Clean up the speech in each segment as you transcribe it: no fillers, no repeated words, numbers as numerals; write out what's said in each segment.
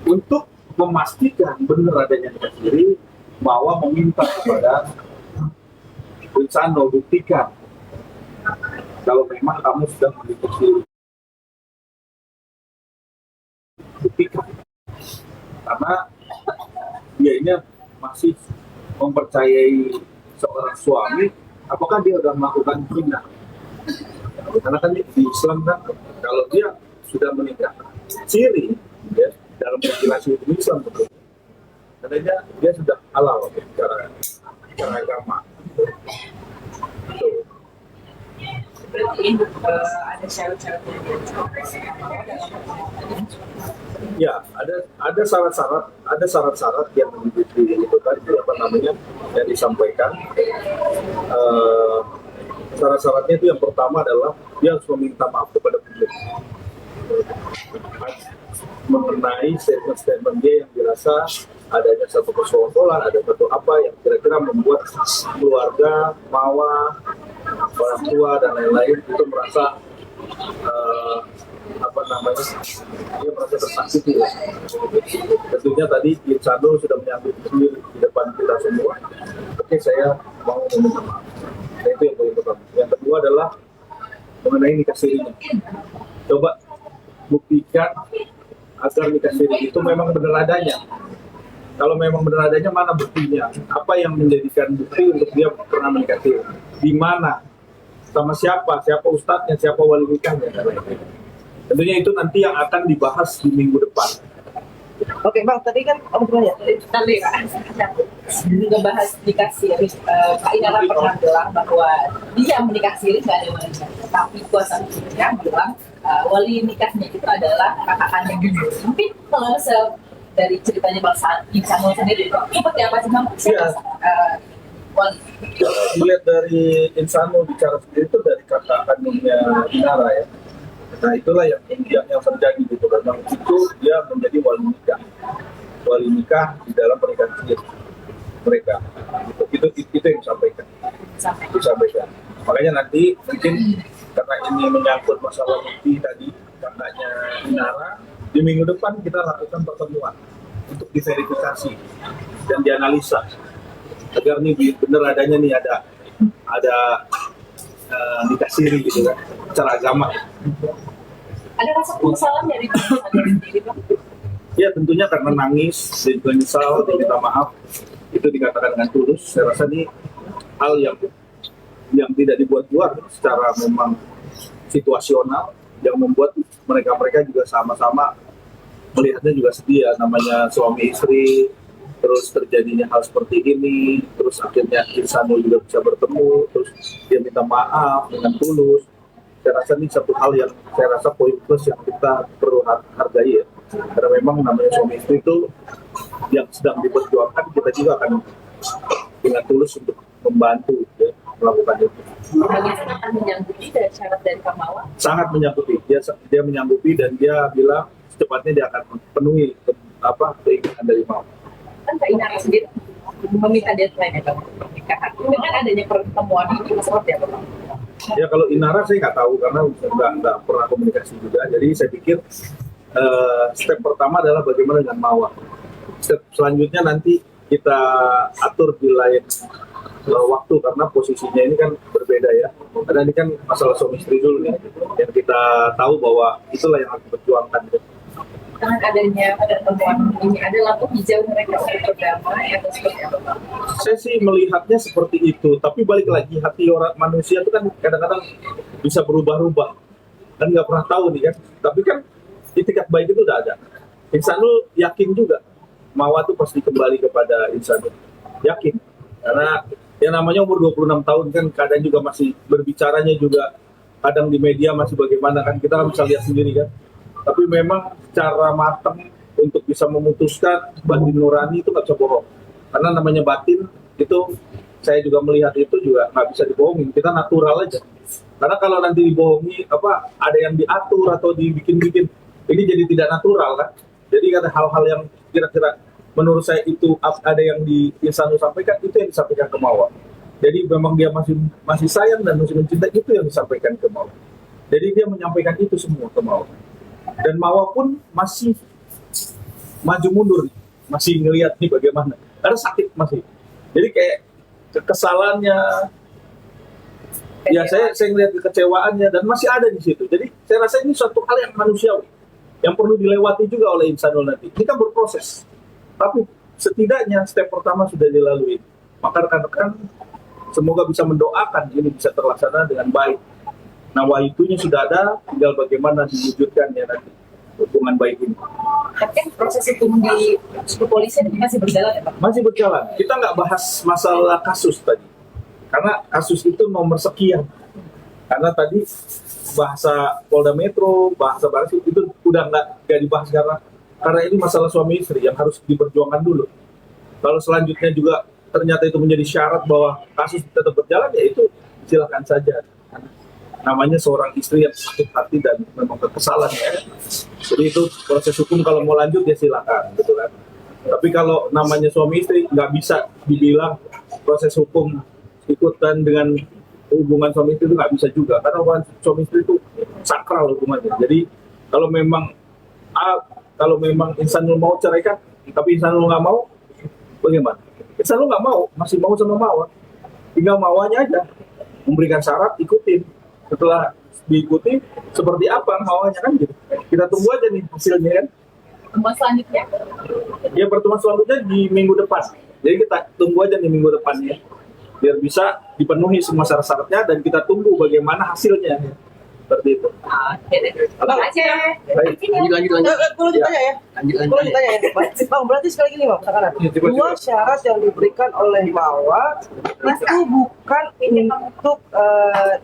untuk memastikan benar adanya nikah siri, Mawa meminta kepada Insano, buktikan kalau memang kamu sudah menikah siri. Buktikan. Karena dia ini masih mempercayai seorang suami, apakah dia sudah melakukan zina? Karena kan di Islam kan kalau dia sudah menikah siri, ya, dalam regulasi hukum Islam betul, katanya dia sudah halal secara agama. Betul. Berarti ada syarat-syarat Ya, ada syarat-syarat yang yang disampaikan. Syarat-syaratnya itu yang pertama adalah dia harus meminta maaf kepada publik mengenai statement-statement dia yang dirasa adanya satu persoalan, ada satu apa yang kira-kira membuat keluarga, Mawa, orang tua dan lain-lain itu merasa dia merasa tersakiti. Tentunya tadi Insano sudah menyambut di depan kita semua. Oke, saya mau meminta maaf. Nah, itu yang paling pertama. Yang kedua adalah mengenai nikah sirinya. Coba buktikan agar nikah siri itu memang benar adanya. Kalau memang benar adanya, mana buktinya? Apa yang menjadikan bukti untuk dia pernah menikah siri? Di mana? Sama siapa? Siapa ustadznya? Siapa wali nikahnya? Tentunya itu nanti yang akan dibahas di minggu depan. Oke Bang, tadi kan tadi ngebahas nikah siri. Kak Inara pernah bilang bahwa dia menikah siri nggak ada walinya, tapi kuasa hukumnya bilang wali nikahnya itu adalah kakak kandung. Mungkin kalau dari ceritanya Bang Insano sendiri, seperti apa sih Bang? Kalau dilihat dari Insano bicara sendiri itu dari kakak kandungnya Inara ya. Nah itulah yang terjadi gitu. Memang itu dia menjadi wali nikah di dalam pernikahan siri mereka. Itu yang disampaikan. Makanya nanti mungkin karena ini menyangkut masalah bukti tadi kakaknya Inara, di minggu depan kita lakukan pertemuan untuk diverifikasi dan dianalisa agar nih benar adanya nih ada nikah siri gitu kan secara agama. Ada rasa penyesalan dari Insano sendiri Bang? Ya tentunya karena nangis, menyesal, minta maaf, itu dikatakan dengan tulus. Saya rasa ini hal yang tidak dibuat-buat secara memang situasional, yang membuat mereka juga sama-sama melihatnya juga sedih ya, namanya suami istri, terus terjadinya hal seperti ini, terus akhirnya Insano juga bisa bertemu, terus dia minta maaf dengan tulus. Saya rasa ini satu hal yang saya rasa poin plus yang kita perlu hargai ya, karena memang namanya suami istri itu yang sedang diperjuangkan, kita juga akan dengan tulus untuk membantu ya, melakukan itu. Bagaimana menyanggupi dari syarat dari Kamawa? Sangat menyanggupi, dia menyanggupi dan dia bilang secepatnya dia akan penuhi keinginan dari Mawa. Kan Kak Inara sendiri meminta deadline ya pernikahan. Dengan adanya pertemuan ini seperti apa? Ya kalau Inara saya nggak tahu karena nggak pernah komunikasi juga. Jadi saya pikir step pertama adalah bagaimana dengan Mawa. Step selanjutnya nanti kita atur di lain waktu karena posisinya ini kan berbeda ya. Karena ini kan masalah suami istri dulu nih yang kita tahu bahwa itulah yang harus diperjuangkan. Dengan adanya pertemuan ini ada lampu hijau mereka untuk berdamai atau seperti apa? Saya sih melihatnya seperti itu, tapi balik lagi hati orang manusia itu kan kadang-kadang bisa berubah-ubah, kan nggak pernah tahu nih kan. Tapi kan itikat baik itu udah ada. Insano yakin juga Mawa tuh pasti kembali kepada Insano, yakin, karena yang namanya umur 26 tahun kan kadang juga masih berbicaranya juga kadang di media masih bagaimana kan kita bisa lihat sendiri kan. Tapi memang cara matang untuk bisa memutuskan batin nurani itu nggak bisa bohong. Karena namanya batin itu saya juga melihat itu juga nggak bisa dibohongin. Kita natural aja. Karena kalau nanti dibohongi ada yang diatur atau dibikin-bikin, ini jadi tidak natural kan. Jadi ada hal-hal yang kira-kira menurut saya itu ada yang di Insano sampaikan, itu yang disampaikan ke Mawa. Jadi memang dia masih sayang dan masih mencintai, itu yang disampaikan ke Mawa. Jadi dia menyampaikan itu semua ke Mawa. Dan Mawa pun masih maju mundur, masih ngelihat nih bagaimana. Karena sakit masih. Jadi kayak kekesalannya, ya saya ngelihat kekecewaannya dan masih ada di situ. Jadi saya rasa ini suatu hal yang manusiawi, yang perlu dilewati juga oleh Insanul nanti. Ini kan berproses, tapi setidaknya step pertama sudah dilalui. Maka rekan-rekan semoga bisa mendoakan ini bisa terlaksana dengan baik. Nawaitunya sudah ada, tinggal bagaimana diwujudkannya nanti hubungan baik ini. Tapi kan proses hukum di kepolisian ini masih berjalan ya Pak? Masih berjalan. Kita nggak bahas masalah kasus tadi, karena kasus itu nomor sekian. Karena tadi bahasa Polda Metro, bahasa Barat itu udah nggak dibahas karena ini masalah suami istri yang harus diperjuangkan dulu. Kalau selanjutnya juga ternyata itu menjadi syarat bahwa kasus tetap berjalan, ya itu silakan saja. Namanya seorang istri yang sakit hati dan memang kekesalan ya. Jadi itu proses hukum, kalau mau lanjut ya silakan, gitu kan. Tapi kalau namanya suami istri nggak bisa dibilang proses hukum ikutan dengan hubungan suami istri itu nggak bisa juga, karena hubungan suami istri itu sakral hubungannya. Jadi kalau memang Insanul mau ceraikan, tapi Insanul nggak mau, bagaimana? Insanul nggak mau, masih mau sama Mawar, tinggal Mawarnya aja memberikan syarat, ikutin. Setelah diikuti seperti apa Mawarnya kan gitu. Kita tunggu aja nih hasilnya kan. Pertemuan selanjutnya? Ya pertemuan selanjutnya di minggu depan. Jadi kita tunggu aja nih minggu depan ya, biar bisa dipenuhi semua syarat-syaratnya dan kita tunggu bagaimana hasilnya. Seperti itu. Oke deh. Terima kasih. Baik. Lanjut. Perlu ditanya ya? Perlu ditanya ya? Bang, berarti sekali gini Bang, sekarang dua syarat yang diberikan oleh Mawar itu bukan untuk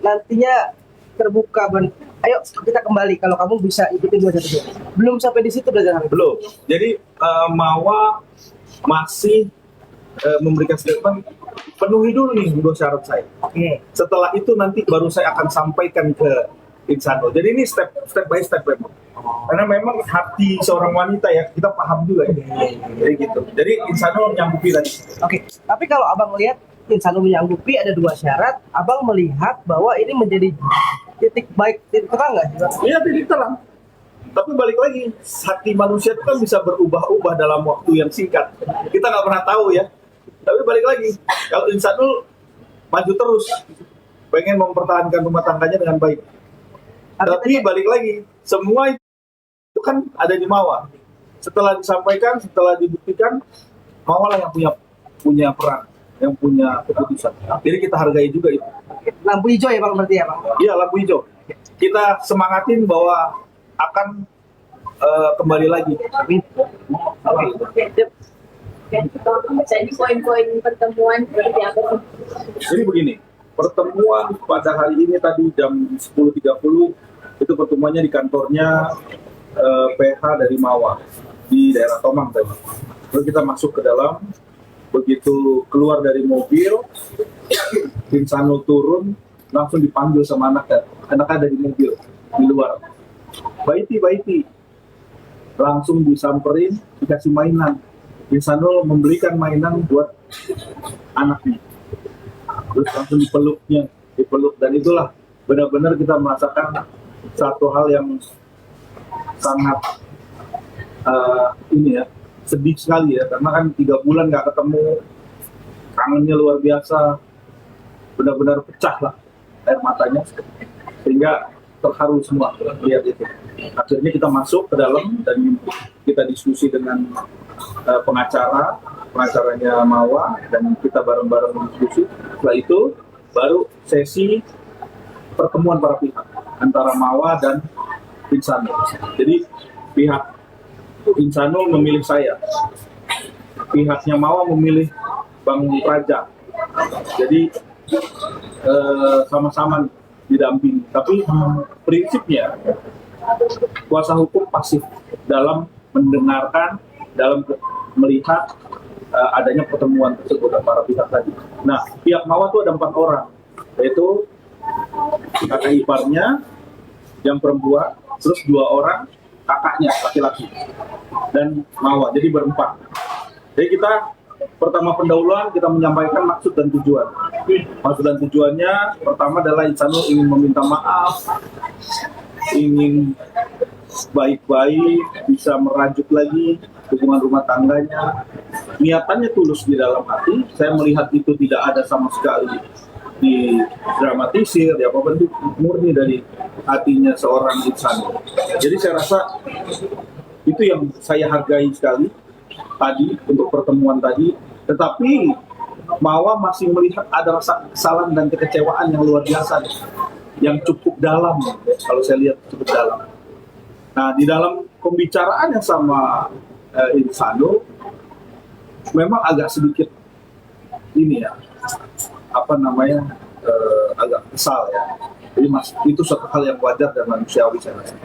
nantinya terbuka. Ayo kita kembali kalau kamu bisa ikutin 212. Belum sampai di situ belajar. Belum. Jadi Mawar masih memberikan statement, penuhi dulu nih dua syarat saya. Setelah itu nanti baru saya akan sampaikan ke Insanul. Jadi ini step by step memang. Karena memang hati seorang wanita ya, kita paham juga ya. Jadi gitu. Jadi Insanul menyanggupi tadi. Oke. Tapi kalau Abang lihat Insanul menyanggupi ada dua syarat, Abang melihat bahwa ini menjadi titik terang nggak? Iya, titik terang. Tapi balik lagi, hati manusia itu kan bisa berubah-ubah dalam waktu yang singkat. Kita nggak pernah tahu ya. Tapi balik lagi, kalau Insanul maju terus, pengen mempertahankan rumah tangganya dengan baik. Tapi balik lagi, semua itu kan ada di Mawar. Setelah disampaikan, setelah dibuktikan, Mawar lah yang punya peran, yang punya keputusan. Jadi kita hargai juga itu. Lampu hijau ya Bang, berarti ya Bang? Iya, lampu hijau. Kita semangatin bahwa akan kembali lagi. Jadi poin-poin pertemuan seperti apa sih? Jadi begini, pertemuan pada hari ini tadi jam 10.30 itu pertemuannya di kantornya PH dari Mawar di daerah Tomang tadi. Lalu kita masuk ke dalam, begitu keluar dari mobil, Insanul turun, langsung dipanggil sama anaknya ada di mobil di luar. Baiti, langsung disamperin, dikasih mainan. Insanul membelikan mainan buat anaknya. Terus langsung dipeluk dan itulah benar-benar kita merasakan satu hal yang sangat sedih sekali ya, karena kan 3 bulan nggak ketemu, kangennya luar biasa, benar-benar pecah lah air matanya, sehingga terharu semua lihat itu. Akhirnya kita masuk ke dalam dan kita diskusi dengan pengacaranya Mawar, dan kita bareng-bareng diskusi. Setelah itu baru sesi pertemuan para pihak antara Mawar dan Insanul. Jadi pihak Insanul memilih saya, pihaknya Mawar memilih Bang Praja. Jadi sama-sama didampingi. Tapi prinsipnya kuasa hukum pasif dalam mendengarkan, dalam melihat adanya pertemuan tersebut para pihak tadi. Nah, pihak Mawar itu ada 4 orang, yaitu kakak iparnya yang perempuan, terus 2 orang kakaknya laki-laki, dan Mawar. Jadi berempat. Jadi kita pertama pendahuluan kita menyampaikan maksud dan tujuan. Maksud dan tujuannya pertama adalah Insanul ingin meminta maaf, ingin baik-baik, bisa merajut lagi hubungan rumah tangganya, niatannya tulus di dalam hati. Saya melihat itu tidak ada sama sekali didramatisir, ya apa itu murni dari hatinya seorang insan. Jadi saya rasa itu yang saya hargai sekali tadi untuk pertemuan tadi. Tetapi Mawa masih melihat ada rasa kesalahan dan kekecewaan yang luar biasa, yang cukup dalam. Kalau saya lihat cukup dalam. Nah, di dalam pembicaraan yang sama Insano, memang agak sedikit ini ya, apa namanya, agak kesal ya. Jadi itu suatu hal yang wajar dan manusiawi saya rasa.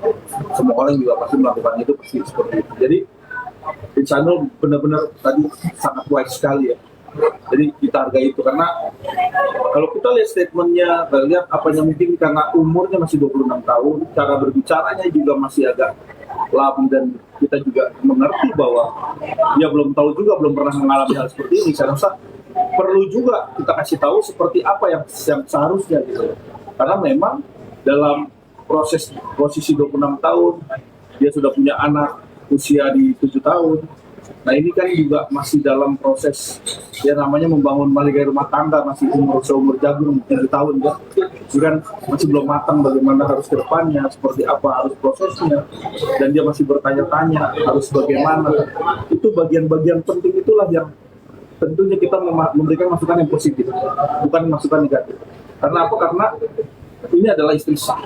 Semua orang juga pasti melakukan itu pasti seperti itu. Jadi Insano benar-benar tadi sangat wise sekali ya. Jadi kita hargai itu, karena kalau kita lihat statementnya, kita lihat apanya, mungkin karena umurnya masih 26 tahun, cara berbicaranya juga masih agak labil, dan kita juga mengerti bahwa dia belum tahu juga, belum pernah mengalami hal seperti ini. Saya rasa perlu juga kita kasih tahu seperti apa yang seharusnya gitu. Karena memang dalam posisi 26 tahun, dia sudah punya anak usia di 7 tahun. Nah ini kan juga masih dalam proses ya namanya membangun baligai rumah tangga, masih seumur jagung 7 tahun ya. Jadi kan masih belum matang bagaimana harus ke depannya, seperti apa harus prosesnya, dan dia masih bertanya-tanya harus bagaimana. Itu bagian-bagian penting itulah yang tentunya kita memberikan masukan yang positif, bukan masukan negatif. Karena apa? Karena ini adalah istri sah.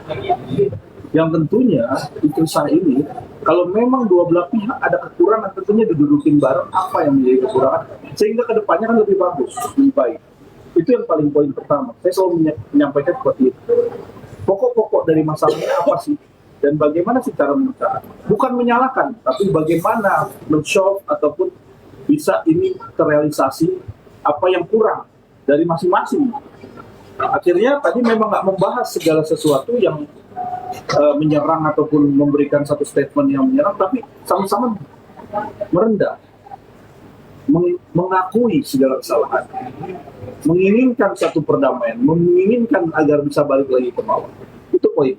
Yang tentunya istri sah ini, kalau memang dua belah pihak ada kekurangan, tentunya didudukin bareng apa yang menjadi kekurangan, sehingga kedepannya kan lebih bagus, lebih baik. Itu yang paling poin pertama. Saya selalu menyampaikan seperti itu. Pokok-pokok dari masalahnya apa sih? Dan bagaimana sih cara menyelesaikan? Bukan menyalahkan, tapi bagaimana men-solve ataupun bisa ini terrealisasi apa yang kurang dari masing-masing. Akhirnya tadi memang nggak membahas segala sesuatu yang menyerang ataupun memberikan satu statement yang menyerang, tapi sama-sama merendah, mengakui segala kesalahan, menginginkan satu perdamaian, menginginkan agar bisa balik lagi ke Mawa. Itu poin.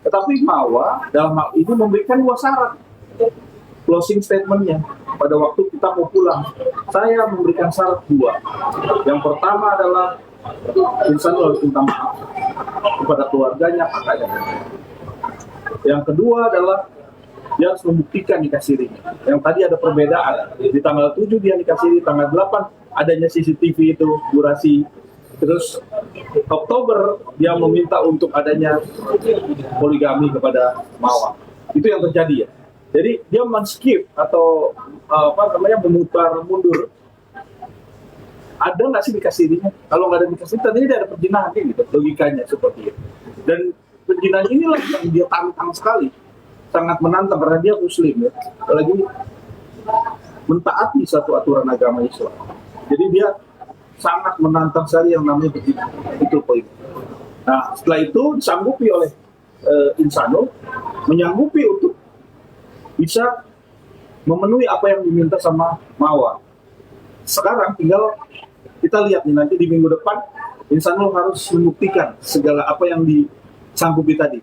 Tetapi Mawa dalam hal ini memberikan 2 syarat closing statementnya pada waktu kita mau pulang. Saya memberikan syarat 2. Yang pertama adalah Insano harus minta maaf kepada keluarganya, kakaknya. Yang kedua adalah dia harus membuktikan nikah sirinya. Yang tadi ada perbedaan. Di tanggal 7 dia nikah siri, tanggal 8 adanya CCTV itu durasi. Terus Oktober dia meminta untuk adanya poligami kepada Mawa. Itu yang terjadi ya. Jadi dia men-skip atau memutar mundur. Ada nggak sih nikah sirinya? Kalau nggak ada nikah siri, tadinya dia ada perzinahan gitu, logikanya seperti itu. Dan perzinahan inilah yang dia tantang sekali, sangat menantang karena dia Muslim ya, apalagi mentaati satu aturan agama Islam. Jadi dia sangat menantang sekali yang namanya berzina. Itu poin. Nah setelah itu disanggupi oleh Insano, menyanggupi untuk bisa memenuhi apa yang diminta sama Mawa. Sekarang tinggal kita lihat nih, nanti di minggu depan Insano harus membuktikan segala apa yang disanggupi tadi.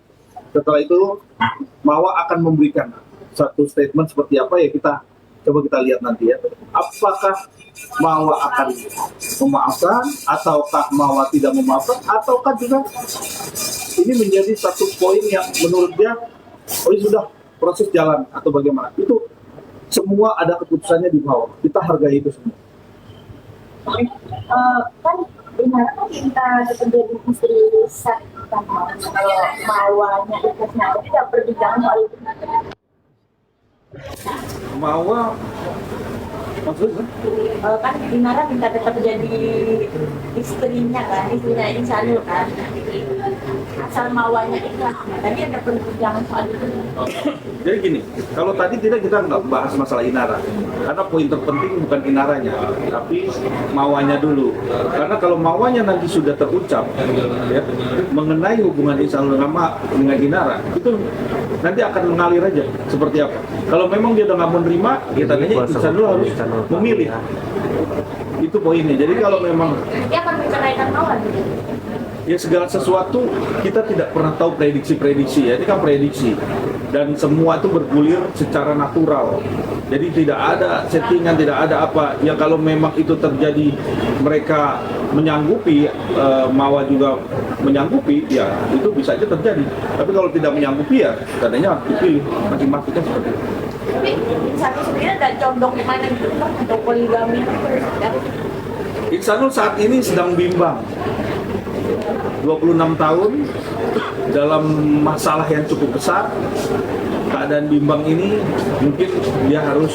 Setelah itu Mawa akan memberikan satu statement seperti apa ya, kita coba kita lihat nanti ya. Apakah Mawa akan memaafkan ataukah Mawa tidak memaafkan, ataukah juga ini menjadi satu poin yang menurut dia oh ini sudah proses jalan atau bagaimana. Itu semua ada keputusannya di Mawa. Kita hargai itu semua. Kan benar kan minta terjadi istri sah kan, kalau Mawanya ikhlasnya tidak berbicara soal itu. Mawa maksudnya? Kan Dinara minta tetap jadi istrinya kan, istrinya Insano kan, asal Mawanya ikhlas. Tadi ada perbincangan soal itu. Jadi gini, kalau tadi kita nggak bahas masalah Inara, karena poin terpenting bukan Inaranya, tapi Mawanya dulu. Karena kalau Mawanya nanti sudah terucap, ya, mengenai hubungan Insano dengan Inara, itu nanti akan mengalir aja seperti apa. Kalau memang dia udah nggak menerima, ya tadinya Insano harus memilih. Itu poinnya. Jadi kalau memang Dia akan menceraikan Mawa gitu. ya segala sesuatu kita tidak pernah tahu prediksi ya, ini kan prediksi dan semua itu bergulir secara natural. Jadi tidak ada settingan, tidak ada apa. Ya kalau memang itu terjadi, mereka menyanggupi, Mawa juga menyanggupi, ya itu bisa aja terjadi. Tapi kalau tidak menyanggupi, ya tandanya dipilih masing-masingnya seperti itu. Tapi satu sendiri ada condong kemana gitu Bang? Atau poligami? Ihsanul saat ini sedang bimbang. 26 tahun dalam masalah yang cukup besar. Keadaan bimbang ini mungkin dia harus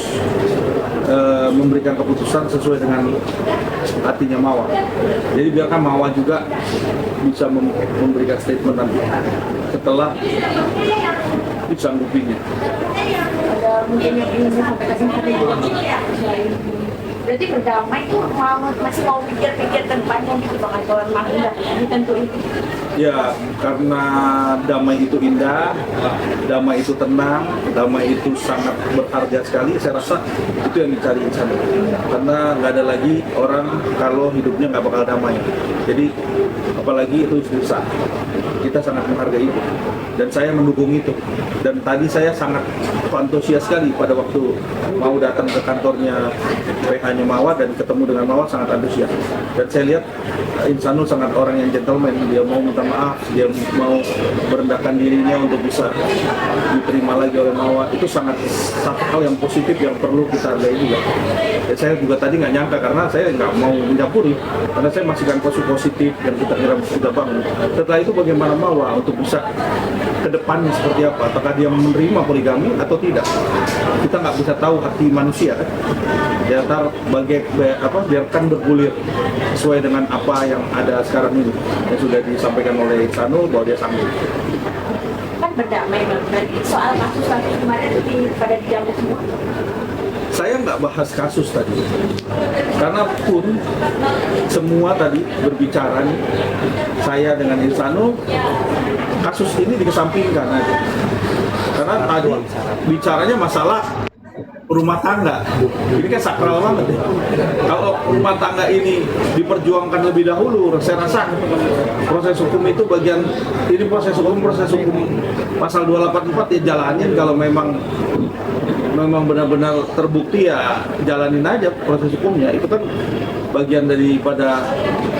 memberikan keputusan sesuai dengan hatinya Mawa. Jadi biarkan Mawa juga bisa memberikan statement nanti setelah disanggupinya. Ada mungkin yang ingin disampaikan hari ini berarti berdamai tuh masih mau pikir-pikir ke depannya gitu Bang, atau memang udah ditentuin? Ya, karena damai itu indah, damai itu tenang, damai itu sangat berharga sekali. Saya rasa itu yang dicari insan. Karena nggak ada lagi orang kalau hidupnya nggak bakal damai. Jadi apalagi itu susah. Kita sangat menghargai itu. Dan saya mendukung itu. Dan tadi saya sangat antusias sekali pada waktu mau datang ke kantornya PH-nya Mawa dan ketemu dengan Mawa, sangat antusias. Dan saya lihat Ihsanul sangat orang yang gentleman. Dia mau minta maaf, dia mau merendahkan dirinya untuk bisa diterima lagi oleh Mawa. Itu sangat satu hal yang positif yang perlu kita hargai juga. Ya, saya juga tadi nggak nyangka karena saya nggak mau mencampuri, karena saya masih kan positif dan kita kira sudah bangun. Setelah itu bagaimana Mawa untuk bisa ke depannya seperti apa? Apakah dia menerima poligami atau tidak? Kita nggak bisa tahu hati manusia kan. Ya biarkan bergulir sesuai dengan apa yang ada sekarang ini yang sudah disampaikan oleh Ihsanul bahwa dia sanggup. Kan berdamai Bang, berarti soal kasus kemarin pada dijamin semua. Saya nggak bahas kasus tadi, karena pun semua tadi berbicara nih, saya dengan Ihsanul, kasus ini dikesampingkan aja. Karena tadi bicaranya masalah rumah tangga. Ini kan sakral banget ya. Kalau rumah tangga ini diperjuangkan lebih dahulu, saya rasa proses hukum itu proses hukum pasal 284 ya jalanin. Kalau memang benar-benar terbukti ya jalanin aja proses hukumnya. Itu kan bagian daripada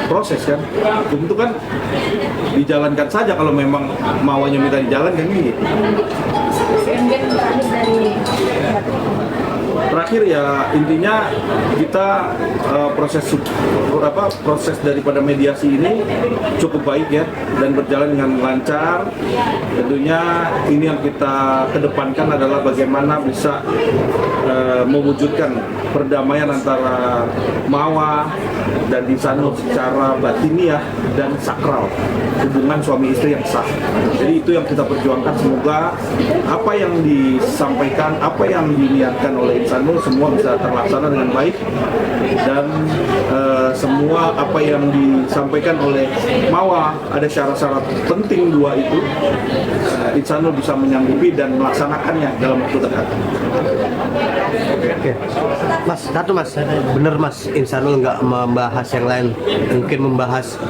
proses kan. Hukum itu kan dijalankan saja kalau memang maunya minta dijalankan gitu. Kemudian terakhir dari Terakhir ya intinya kita proses daripada mediasi ini cukup baik ya dan berjalan dengan lancar. Tentunya ini yang kita kedepankan adalah bagaimana bisa mewujudkan perdamaian antara Mawa dan Ihsanul secara batiniah dan sakral, hubungan suami istri yang sah. Jadi itu yang kita perjuangkan. Semoga apa yang disampaikan, apa yang diniatkan oleh Ihsanul semua bisa terlaksana dengan baik, dan semua apa yang disampaikan oleh Mawa ada syarat-syarat penting dua itu Ihsanul bisa menyanggupi dan melaksanakannya dalam waktu dekat. Oke. Mas, bener Mas, Ihsanul nggak membahas yang lain, mungkin membahas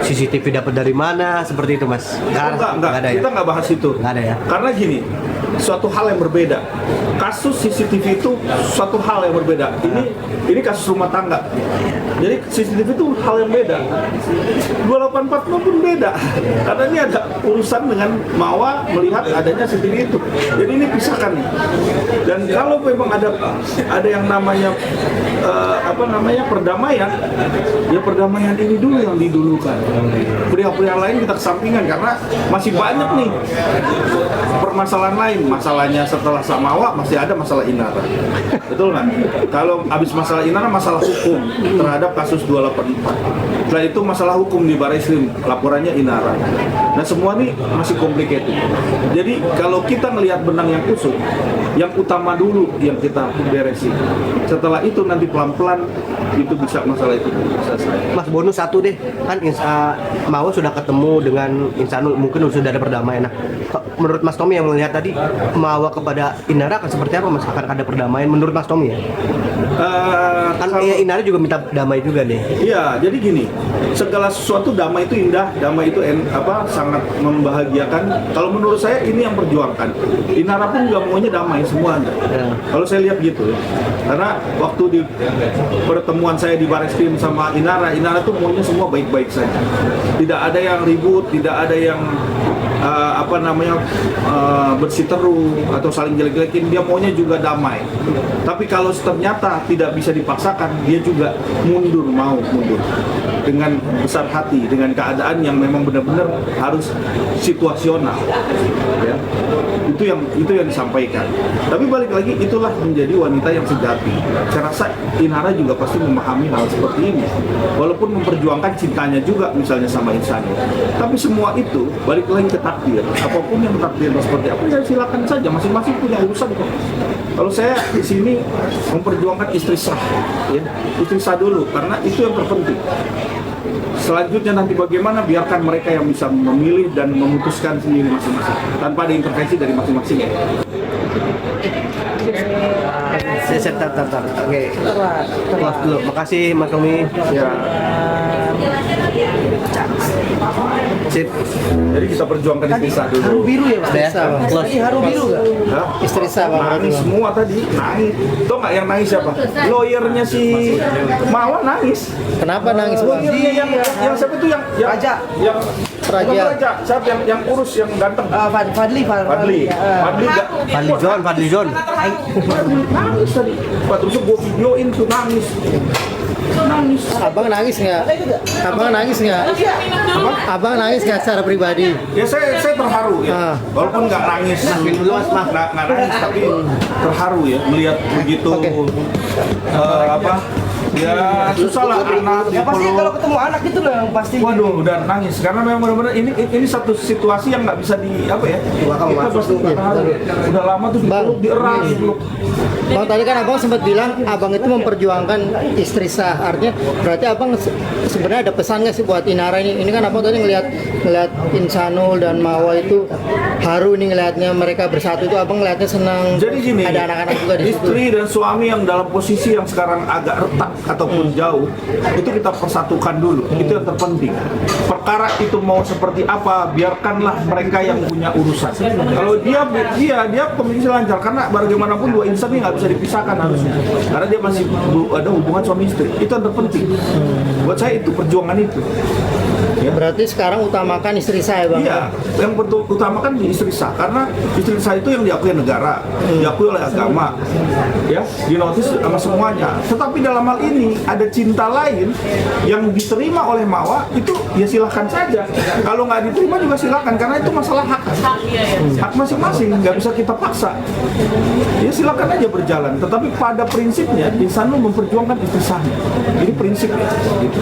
CCTV dapat dari mana, seperti itu Mas? Enggak ada ya? Kita nggak bahas itu. Nggak ada ya? Karena gini, suatu hal yang berbeda. Kasus CCTV itu suatu hal yang berbeda. Ini kasus rumah tangga. Jadi CCTV itu hal yang beda. 284 pun beda. Karena ini ada urusan dengan Mawa melihat adanya CCTV itu. Jadi ini pisahkan nih. Dan kalau memang ada yang namanya perdamaian, ya perdamaian ini dulu yang didulukan. Pria-pria lain kita kesampingan karena masih banyak nih permasalahan lain. Masalahnya setelah Samawa masih ada masalah Inara. Betul nggak? Kalau habis masalah Inara, masalah hukum terhadap kasus 284. Setelah itu masalah hukum di Barreskrim, laporannya Inara. Nah semua ini masih complicated. Jadi kalau kita melihat benang yang kusut, yang utama dulu yang kita beresin. Setelah itu nanti pelan-pelan itu bisa masalah itu selesai. Mas, bonus satu deh, kan Mawa sudah ketemu dengan Ihsanul, mungkin sudah ada perdamaian. Nah, menurut Mas Tommy yang melihat tadi, Mawa kepada Inara akan seperti apa Mas? Akan ada perdamaian menurut Mas Tommy ya? Kan Inara juga minta damai juga nih. Iya, jadi gini, segala sesuatu damai itu indah, damai itu sangat membahagiakan. Kalau menurut saya ini yang perjuangkan. Inara pun nggak maunya damai semua. Kalau saya lihat gitu, karena waktu di pertemuan saya di Bareskrim sama Inara tuh maunya semua baik-baik saja. Tidak ada yang ribut, tidak ada yang bersiteru atau saling jelek-jelekin. Dia maunya juga damai. Tapi kalau ternyata tidak bisa dipaksakan, dia juga mundur dengan besar hati, dengan keadaan yang memang benar-benar harus situasional. Ya. Itu yang disampaikan. Tapi balik lagi, itulah menjadi wanita yang sejati. Saya rasa Inara juga pasti memahami hal seperti ini, walaupun memperjuangkan cintanya juga misalnya sama Ihsan. Tapi semua itu balik lagi ke takdir. Apapun yang takdirnya seperti apa, ya silakan saja, masing-masing punya urusan kok. Kalau saya di sini memperjuangkan istri sah, ya, istri sah dulu, karena itu yang terpenting. Selanjutnya nanti bagaimana, biarkan mereka yang bisa memilih dan memutuskan sendiri masing-masing tanpa ada intervensi dari masing-masing. Tar. Oke. Maaf dulu. Makasih Mas Romi. Ya. Sip. Jadi kita perjuangkan istri sah dulu. Haru biru ya, Pak? Close. Tadi haru biru nggak? Hah? Istri sah, Bang. Nangis semua tadi, nangis. Tuh nggak yang nangis siapa? Lawyernya si Mawar nangis. Kenapa nangis? Lawyernya yang siapa itu yang Raja. Yang Raja. bukan Raja, siapa yang urus yang ganteng? Fadli. Fadli nggak? Fadli John. Nangis tadi. Pak terus gue videoin tuh nangis. Abang nangis nggak? Abang nangis nggak? Abang nangis nggak secara pribadi? Ya saya terharu ya. Ah. Walaupun nggak nangis, nggak nangis, tapi terharu ya melihat begitu. Oke. Ya susah lah anak Ya pasti kalau ketemu anak itu lah yang pasti. Waduh, udah nangis karena memang benar-benar ini satu situasi yang nggak bisa kita pasti terharu. Udah lama tuh dipeluk, dieras. Bang, tadi kan abang sempat bilang abang itu memperjuangkan istri sah. Artinya berarti abang sebenarnya ada pesan nggak sih buat Inara ini? Ini kan abang tadi ngelihat Insanul dan Mawa itu haru nih ngelihatnya mereka bersatu itu, abang ngelihatnya senang. Jadi gini, ada anak-anak juga di situ. istri dan suami yang dalam posisi yang sekarang agak retak ataupun jauh, itu kita persatukan dulu. Itu yang terpenting. Perkara itu mau seperti apa, biarkanlah mereka yang punya urusan. Kalau dia komunikasi lancar, karena bagaimanapun dua insan ini nggak bisa dipisahkan harusnya. Karena dia masih ada hubungan suami istri. Itu yang terpenting. Buat saya itu perjuangan itu. Ya. Berarti sekarang utamakan istri saya, Bang. Iya, yang betul utamakan di istri sah, karena istri sah itu yang diakui negara, diakui oleh agama, ya, dinotis sama semuanya. Tetapi dalam hal ini ada cinta lain yang diterima oleh Mawa, itu ya silahkan saja. Kalau nggak diterima juga silahkan, karena itu masalah hak, hak masing-masing, nggak bisa kita paksa. Ya silahkan aja berjalan. Tetapi pada prinsipnya Ihsanul memperjuangkan istri sahnya. Ini prinsipnya. Gitu.